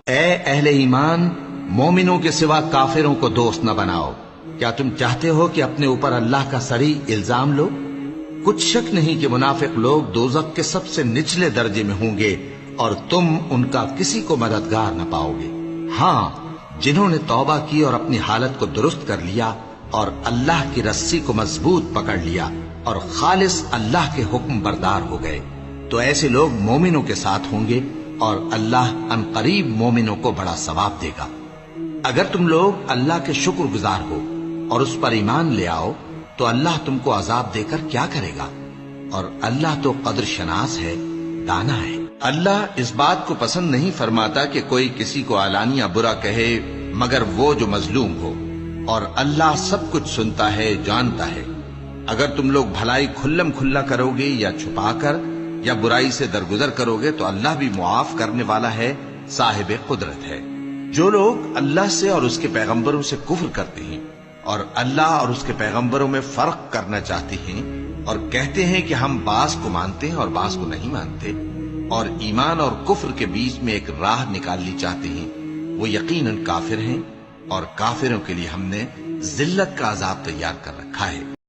اے اہل ایمان، مومنوں کے سوا کافروں کو دوست نہ بناؤ۔ کیا تم چاہتے ہو کہ اپنے اوپر اللہ کا صریح الزام لو؟ کچھ شک نہیں کہ منافق لوگ دوزخ کے سب سے نچلے درجے میں ہوں گے اور تم ان کا کسی کو مددگار نہ پاؤ گے۔ ہاں، جنہوں نے توبہ کی اور اپنی حالت کو درست کر لیا اور اللہ کی رسی کو مضبوط پکڑ لیا اور خالص اللہ کے حکم بردار ہو گئے، تو ایسے لوگ مومنوں کے ساتھ ہوں گے اور اللہ ان قریب مومنوں کو بڑا ثواب دے گا۔ اگر تم لوگ اللہ کے شکر گزار ہو اور اس پر ایمان لے آؤ تو اللہ تم کو عذاب دے کر کیا کرے گا؟ اور اللہ تو قدر شناس ہے، دانا ہے۔ اللہ اس بات کو پسند نہیں فرماتا کہ کوئی کسی کو علانیہ برا کہے مگر وہ جو مظلوم ہو، اور اللہ سب کچھ سنتا ہے، جانتا ہے۔ اگر تم لوگ بھلائی کھلم کھلا کرو گے یا چھپا کر یا برائی سے درگزر کرو گے تو اللہ بھی معاف کرنے والا ہے، صاحب قدرت ہے۔ جو لوگ اللہ سے اور اس کے پیغمبروں سے کفر کرتے ہیں اور اللہ اور اس کے پیغمبروں میں فرق کرنا چاہتے ہیں اور کہتے ہیں کہ ہم بعض کو مانتے ہیں اور بعض کو نہیں مانتے، اور ایمان اور کفر کے بیچ میں ایک راہ نکالنی چاہتے ہیں، وہ یقیناً کافر ہیں، اور کافروں کے لیے ہم نے ذلت کا عذاب تیار کر رکھا ہے۔